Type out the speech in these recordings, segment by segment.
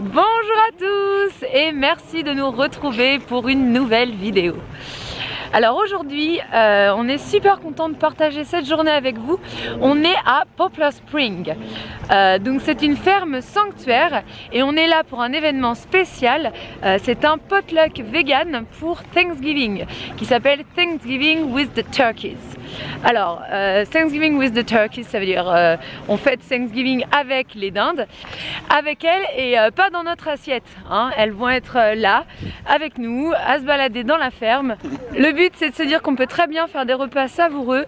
Bonjour à tous et merci de nous retrouver pour une nouvelle vidéo. Alors aujourd'hui, on est super content de partager cette journée avec vous. On est à Poplar Spring. Donc c'est une ferme sanctuaire et on est là pour un événement spécial. C'est un potluck vegan pour Thanksgiving qui s'appelle Thanksgiving with the Turkeys. Alors, Thanksgiving with the Turkeys, ça veut dire on fête Thanksgiving avec les dindes, avec elles et pas dans notre assiette. Hein. Elles vont être là avec nous, à se balader dans la ferme. Le but c'est de se dire qu'on peut très bien faire des repas savoureux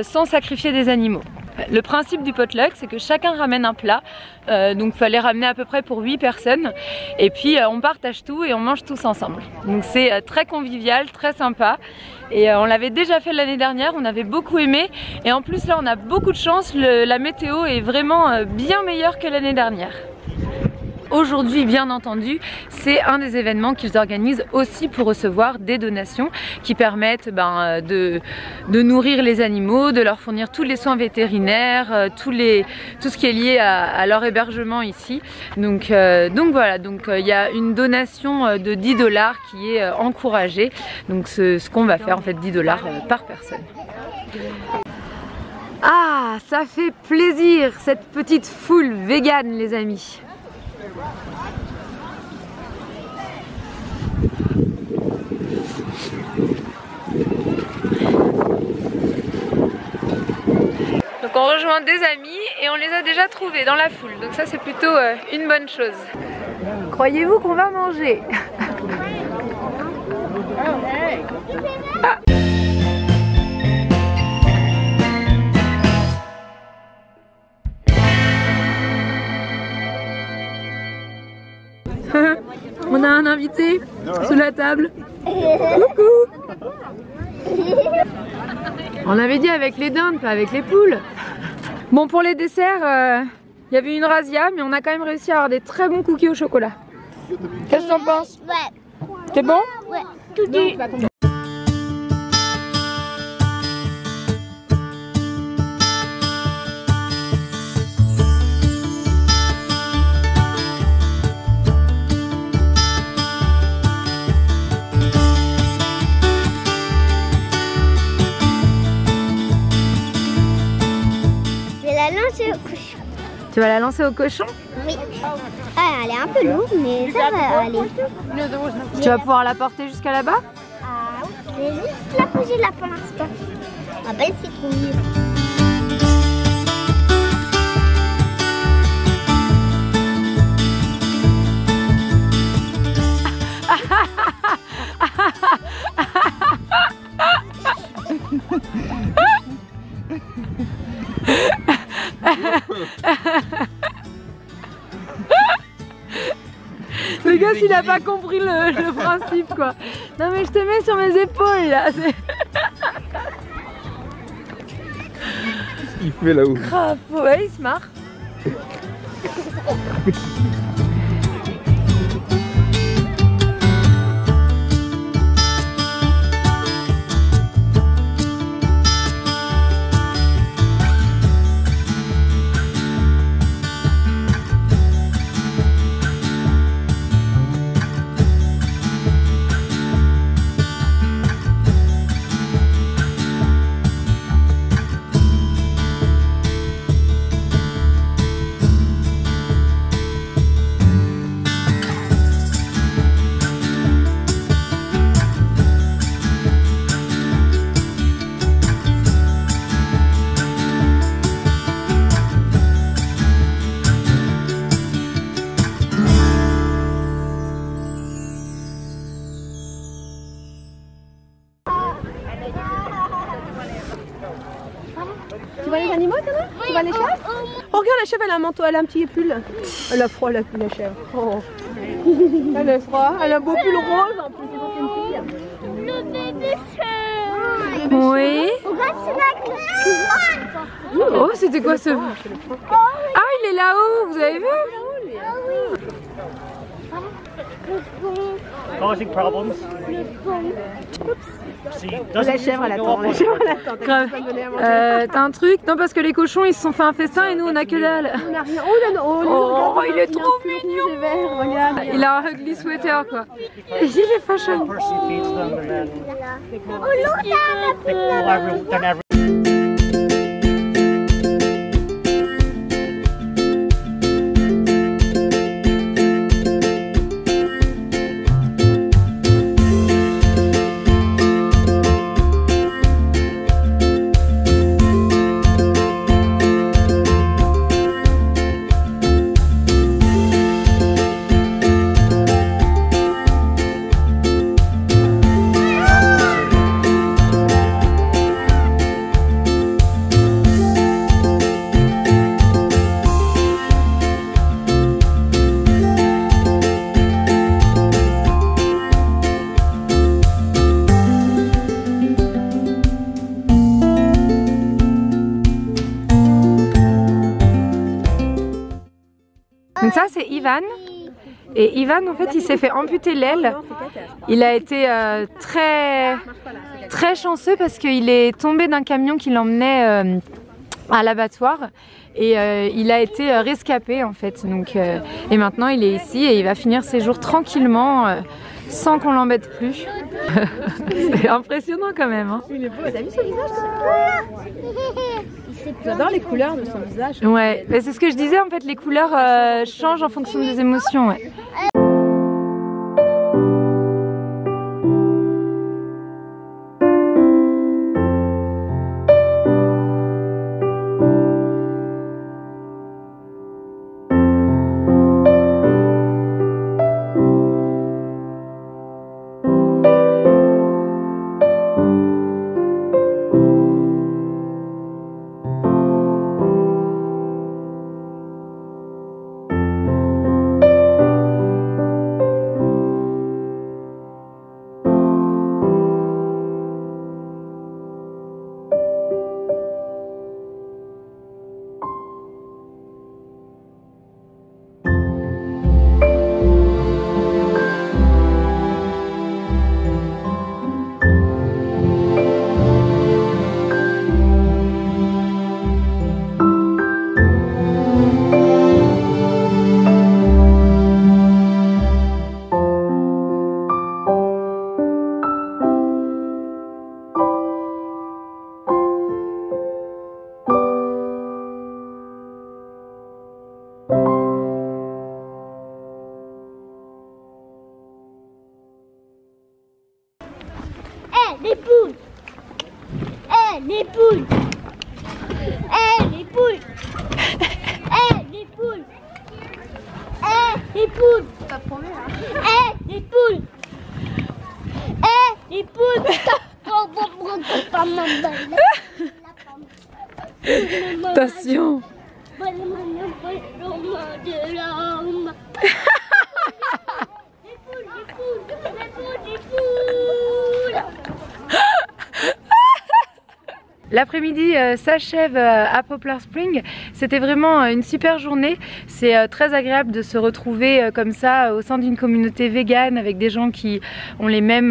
sans sacrifier des animaux. Le principe du potluck c'est que chacun ramène un plat, donc il fallait ramener à peu près pour 8 personnes et puis on partage tout et on mange tous ensemble. Donc c'est très convivial, très sympa et on l'avait déjà fait l'année dernière, on avait beaucoup aimé et en plus là on a beaucoup de chance, la météo est vraiment bien meilleure que l'année dernière. Aujourd'hui, bien entendu, c'est un des événements qu'ils organisent aussi pour recevoir des donations qui permettent de nourrir les animaux, de leur fournir tous les soins vétérinaires, tout ce qui est lié à leur hébergement ici. Donc voilà, il y a une donation de 10 $ qui est encouragée. Donc ce qu'on va faire en fait 10 $ par personne. Ah, ça fait plaisir cette petite foule végane les amis. Donc on rejoint des amis et on les a déjà trouvés dans la foule, donc ça c'est plutôt une bonne chose. Croyez-vous qu'on va manger? Ah. On a un invité sous la table. Coucou. On avait dit avec les dindes, pas avec les poules. Bon, pour les desserts, il y avait une razzia, mais on a quand même réussi à avoir des très bons cookies au chocolat. Qu'est-ce que t'en penses? Ouais. C'est bon? Ouais. Tout dit. Tu vas la lancer au cochon? Oui. Ah, elle est un peu lourde, mais ça va aller. Tu vas pouvoir la porter jusqu'à là-bas? Ah oui, je vais juste la poser là pour l'instant. Ma belle citrouille. Le gars il a pas compris le principe quoi. Non mais je te mets sur mes épaules là. Qu'est-ce qu'il fait là-haut? Grave, ouais, il se marre. Tu vois les animaux, Tana? Tu vois les chèvres? Oh regarde, la chèvre elle a un manteau, elle a un petit pull. Elle a froid la chèvre. Oh. Elle a froid, elle a un beau pull rose en plus, c'est une fille. Le bébé chèvre. Oui. Oh, c'était quoi ce... Ah, il est là-haut, vous avez vu? causing problems. La chèvre elle attend, la chèvre elle attend. Grave. T'as un truc? Non, parce que les cochons ils se sont fait un festin et nous on a que dalle. On a rien. Oh, il est trop mignon. Regarde. Il a un ugly sweater quoi. Et il est fashion. Person feeds them and then every Donc ça c'est Ivan. Et Ivan en fait il s'est fait amputer l'aile. Il a été très chanceux parce qu'il est tombé d'un camion qui l'emmenait à l'abattoir. Et il a été rescapé en fait. Donc, et maintenant il est ici et il va finir ses jours tranquillement sans qu'on l'embête plus. C'est impressionnant quand même. Hein. Il est beau, t'as vu son visage? J'adore les couleurs de son visage. Ouais, c'est ce que je disais en fait, les couleurs changent en fonction des émotions. Ouais. Les poules. Les poules. Les poules. Les poules. Les poules. Ça promet hein. Les poules. Les poules. Attention. L'après-midi s'achève à Poplar Spring. C'était vraiment une super journée. C'est très agréable de se retrouver comme ça au sein d'une communauté végane avec des gens qui ont les mêmes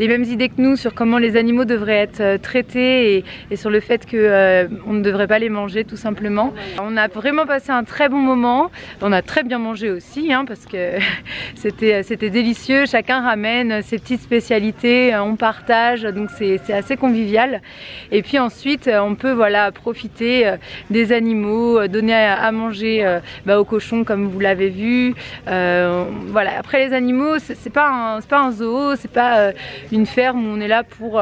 idées que nous sur comment les animaux devraient être traités et sur le fait qu'on ne devrait pas les manger tout simplement. On a vraiment passé un très bon moment. On a très bien mangé aussi hein, parce que c'était délicieux. Chacun ramène ses petites spécialités, on partage, donc c'est assez convivial. Et puis ensuite on peut voilà, profiter des animaux, donner à manger aux cochons comme vous l'avez vu. Voilà. Après les animaux c'est pas un zoo, c'est pas une ferme où on est là pour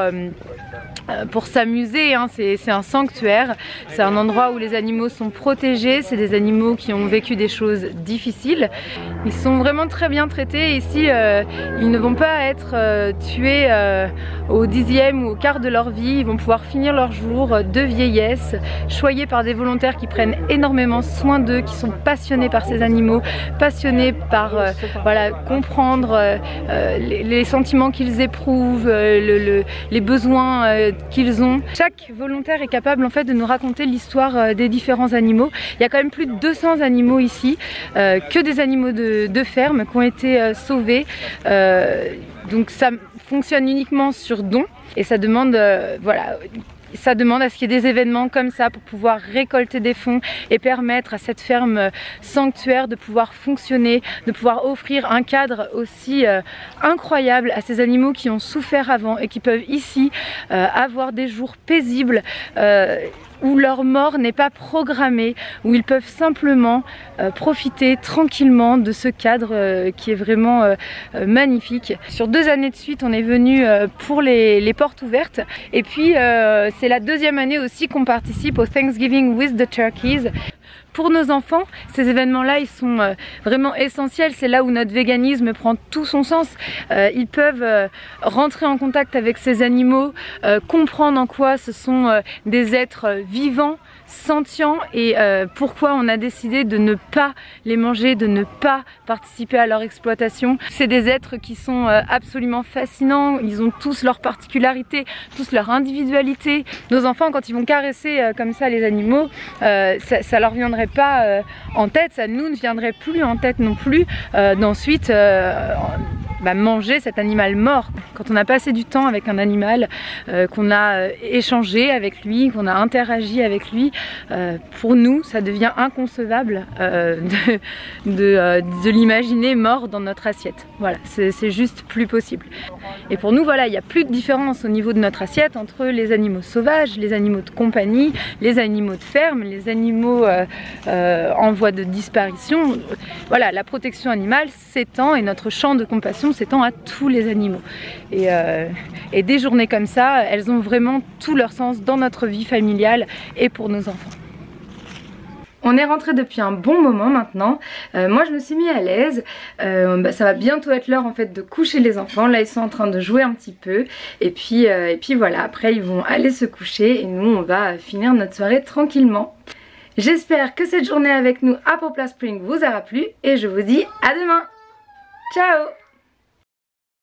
s'amuser, hein. C'est un sanctuaire, c'est un endroit où les animaux sont protégés, c'est des animaux qui ont vécu des choses difficiles. Ils sont vraiment très bien traités ici, ils ne vont pas être tués au 10e ou au quart de leur vie, ils vont pouvoir finir leur jour de vieillesse, choyés par des volontaires qui prennent prennent énormément soin d'eux, qui sont passionnés par ces animaux, passionnés par voilà, comprendre les sentiments qu'ils éprouvent, les besoins qu'ils ont. Chaque volontaire est capable en fait de nous raconter l'histoire des différents animaux. Il y a quand même plus de 200 animaux ici, que des animaux de ferme qui ont été sauvés. Donc ça fonctionne uniquement sur don et ça demande voilà, ça demande à ce qu'il y ait des événements comme ça pour pouvoir récolter des fonds et permettre à cette ferme sanctuaire de pouvoir fonctionner, de pouvoir offrir un cadre aussi incroyable à ces animaux qui ont souffert avant et qui peuvent ici avoir des jours paisibles où leur mort n'est pas programmée, où ils peuvent simplement profiter tranquillement de ce cadre qui est vraiment magnifique. Sur 2 années de suite, on est venu pour les portes ouvertes et puis c'est la 2e année aussi qu'on participe au Thanksgiving with the Turkeys. Pour nos enfants, ces événements-là, ils sont vraiment essentiels. C'est là où notre véganisme prend tout son sens. Ils peuvent rentrer en contact avec ces animaux, comprendre en quoi ce sont des êtres vivants, sentients et pourquoi on a décidé de ne pas les manger, de ne pas participer à leur exploitation. C'est des êtres qui sont absolument fascinants. Ils ont tous leurs particularités, tous leur individualité. Nos enfants, quand ils vont caresser comme ça les animaux, ça leur viendrait pas en tête, ça nous ne viendrait plus en tête non plus d'ensuite manger cet animal mort. Quand on a passé du temps avec un animal, qu'on a échangé avec lui, qu'on a interagi avec lui, pour nous ça devient inconcevable de l'imaginer mort dans notre assiette. Voilà, c'est juste plus possible. Et pour nous, voilà, il n'y a plus de différence au niveau de notre assiette entre les animaux sauvages, les animaux de compagnie, les animaux de ferme, les animaux en voie de disparition. Voilà, la protection animale s'étend et notre champ de compassion s'étend à tous les animaux. Et des journées comme ça, elles ont vraiment tout leur sens dans notre vie familiale et pour nos enfants. On est rentré depuis un bon moment maintenant. Moi je me suis mis à l'aise. Ça va bientôt être l'heure en fait de coucher les enfants. Là ils sont en train de jouer un petit peu. Et puis voilà, après ils vont aller se coucher et nous on va finir notre soirée tranquillement. J'espère que cette journée avec nous à Poplar Springs vous aura plu et je vous dis à demain. Ciao!